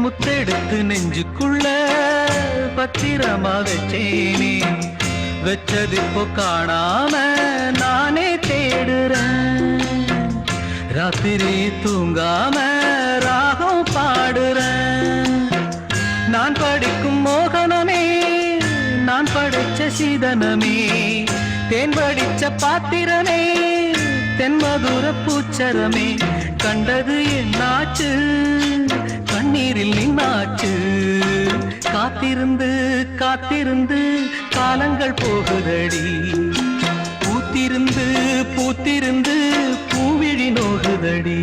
முத்தெடுத்து நெஞ்சுக்குள்ள பத்திரமா வச்சேனே, வச்சது இப்போ காணாம நானே தேடுறேன். ராத்திரி தூங்காம ராகம் பாடுறேன். நான் படிக்கும் மோகனமே, நான் படைச்ச சீதனமே, தேன் படிச்ச பாத்திரமே, தென்மதுர பூச்சரமே, கண்டது என்னாச்சு கண்ணீரில் நின்னாச்சு. காத்திருந்து காத்திருந்து காலங்கள் போகுதடி, பூத்திருந்து பூத்திருந்து பூவிழி நோகுதடி.